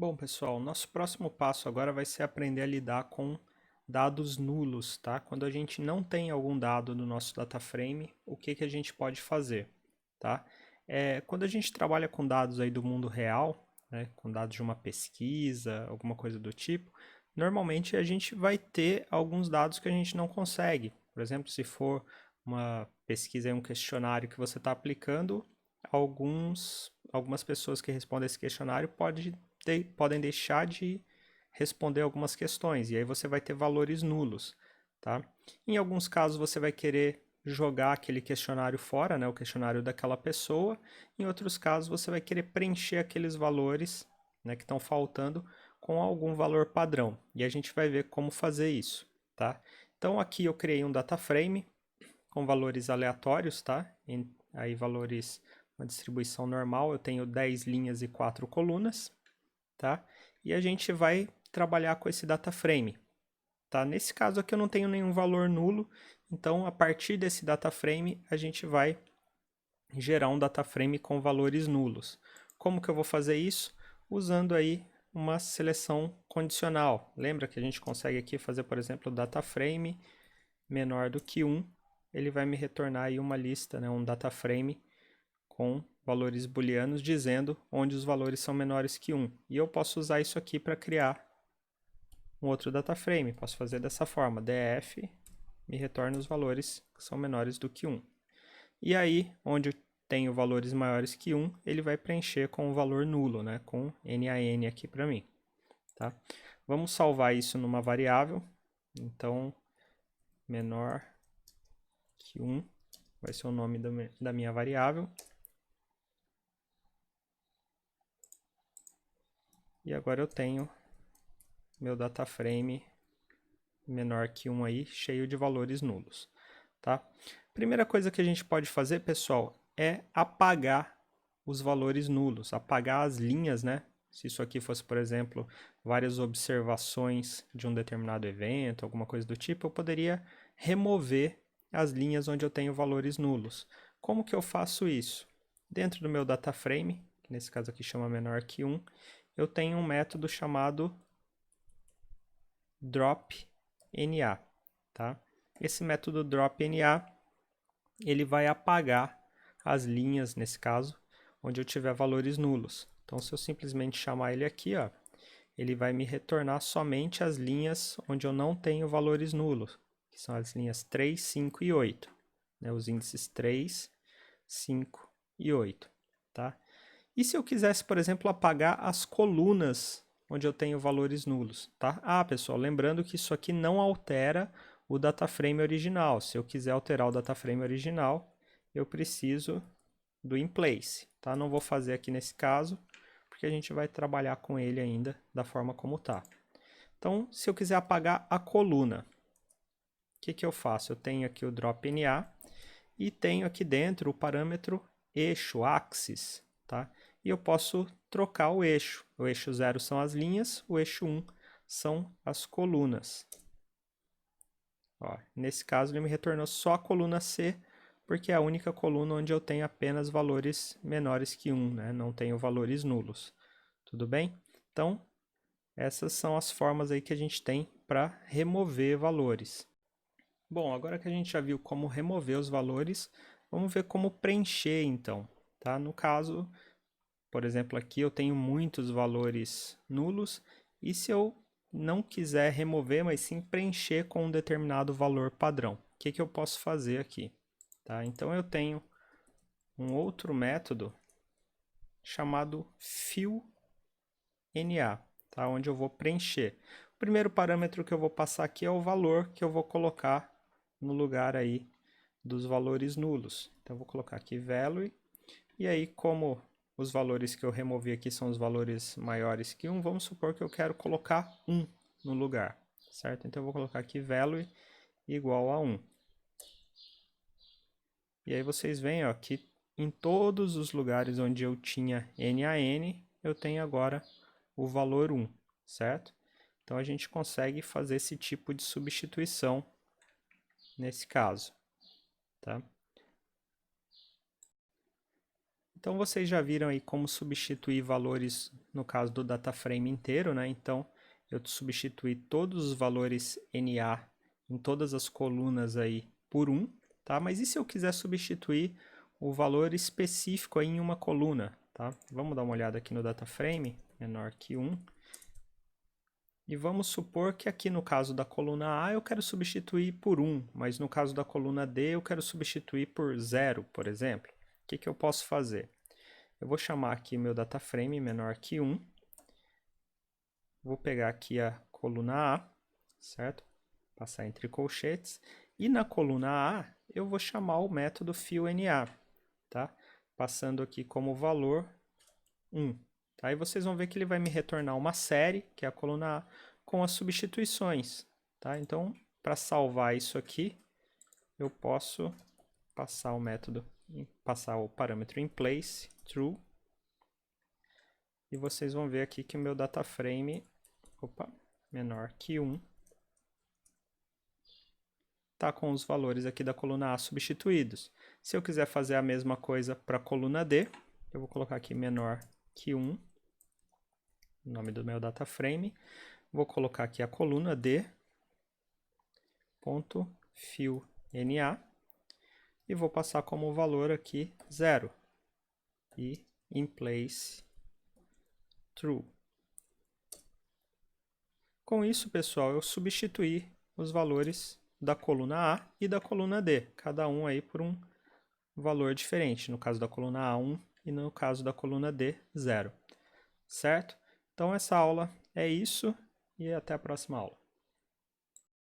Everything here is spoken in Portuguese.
Bom, pessoal, nosso próximo passo agora vai ser aprender a lidar com dados nulos, tá? Quando a gente não tem algum dado no nosso data frame, o que que a gente pode fazer, tá? Quando a gente trabalha com dados aí do mundo real, né, com dados de uma pesquisa, alguma coisa do tipo, normalmente a gente vai ter alguns dados que a gente não consegue. Por exemplo, se for uma pesquisa e um questionário que você está aplicando, algumas pessoas que respondem esse questionário podem deixar de responder algumas questões, e aí você vai ter valores nulos, tá? Em alguns casos você vai querer jogar aquele questionário fora, né, o questionário daquela pessoa. Em outros casos você vai querer preencher aqueles valores, né, que estão faltando com algum valor padrão. E a gente vai ver como fazer isso, tá? Então aqui eu criei um data frame com valores aleatórios, tá? Aí valores, uma distribuição normal, eu tenho 10 linhas e 4 colunas, tá? E a gente vai trabalhar com esse data frame, tá? Nesse caso aqui eu não tenho nenhum valor nulo, então a partir desse data frame a gente vai gerar um data frame com valores nulos. Como que eu vou fazer isso? Usando aí uma seleção condicional. Lembra que a gente consegue aqui fazer, por exemplo, data frame menor do que 1, ele vai me retornar aí uma lista, né, um data frame com valores booleanos dizendo onde os valores são menores que 1. E eu posso usar isso aqui para criar um outro data frame. Posso fazer dessa forma, df me retorna os valores que são menores do que 1. E aí, onde eu tenho valores maiores que 1, ele vai preencher com o valor nulo, né, com NaN aqui para mim. Tá? Vamos salvar isso numa variável. Então, menor que 1 vai ser o nome da minha variável. E agora eu tenho meu data frame menor que 1 aí, cheio de valores nulos, tá? Primeira coisa que a gente pode fazer, pessoal, é apagar os valores nulos, apagar as linhas, né? Se isso aqui fosse, por exemplo, várias observações de um determinado evento, alguma coisa do tipo, eu poderia remover as linhas onde eu tenho valores nulos. Como que eu faço isso? Dentro do meu data frame, que nesse caso aqui chama menor que 1, eu tenho um método chamado dropNA, tá? Esse método dropNA, ele vai apagar as linhas, nesse caso, onde eu tiver valores nulos. Então, se eu simplesmente chamar ele aqui, ó, ele vai me retornar somente as linhas onde eu não tenho valores nulos, que são as linhas 3, 5 e 8, né? Os índices 3, 5 e 8, tá? E se eu quisesse, por exemplo, apagar as colunas onde eu tenho valores nulos, tá? Ah, pessoal, lembrando que isso aqui não altera o data frame original. Se eu quiser alterar o data frame original, eu preciso do inplace, tá? Não vou fazer aqui nesse caso, porque a gente vai trabalhar com ele ainda da forma como tá. Então, se eu quiser apagar a coluna, o que que eu faço? Eu tenho aqui o dropNA e tenho aqui dentro o parâmetro eixo, axis, tá? E eu posso trocar o eixo. O eixo 0 são as linhas, o eixo 1 são as colunas. Ó, nesse caso, ele me retornou só a coluna C, porque é a única coluna onde eu tenho apenas valores menores que 1, né? Não tenho valores nulos. Tudo bem? Então, essas são as formas aí que a gente tem para remover valores. Bom, agora que a gente já viu como remover os valores, vamos ver como preencher então, tá? No caso, por exemplo, aqui eu tenho muitos valores nulos e se eu não quiser remover, mas sim preencher com um determinado valor padrão, o que que eu posso fazer aqui? Tá? Então eu tenho um outro método chamado fillNA, tá? Onde eu vou preencher. O primeiro parâmetro que eu vou passar aqui é o valor que eu vou colocar no lugar aí dos valores nulos. Então eu vou colocar aqui value, e aí como os valores que eu removi aqui são os valores maiores que 1, vamos supor que eu quero colocar 1 no lugar, certo? Então eu vou colocar aqui value igual a 1. E aí vocês veem, ó, que em todos os lugares onde eu tinha NaN, eu tenho agora o valor 1, certo? Então a gente consegue fazer esse tipo de substituição nesse caso, tá? Então vocês já viram aí como substituir valores no caso do data frame inteiro, né? Então, eu substituí todos os valores NA em todas as colunas aí por 1, tá? Mas e se eu quiser substituir o valor específico aí em uma coluna, tá? Vamos dar uma olhada aqui no data frame, menor que 1. E vamos supor que aqui no caso da coluna A eu quero substituir por 1, mas no caso da coluna D eu quero substituir por 0, por exemplo. O que eu posso fazer? Eu vou chamar aqui meu data frame menor que 1. Vou pegar aqui a coluna A, certo? Passar entre colchetes. E na coluna A eu vou chamar o método fillNA, tá? Passando aqui como valor 1. Aí vocês vão ver que ele vai me retornar uma série, que é a coluna A, com as substituições. Tá? Então, para salvar isso aqui, eu posso passar o método, passar o parâmetro inPlace, true. E vocês vão ver aqui que o meu data frame, menor que 1, está com os valores aqui da coluna A substituídos. Se eu quiser fazer a mesma coisa para a coluna D, eu vou colocar aqui menor que 1, o nome do meu data frame. Vou colocar aqui a coluna D.fillNA e vou passar como valor aqui 0 e inPlace true. Com isso, pessoal, eu substituí os valores da coluna A e da coluna D, cada um aí por um valor diferente, no caso da coluna A 1 e no caso da coluna D 0, certo? Então essa aula é isso e até a próxima aula.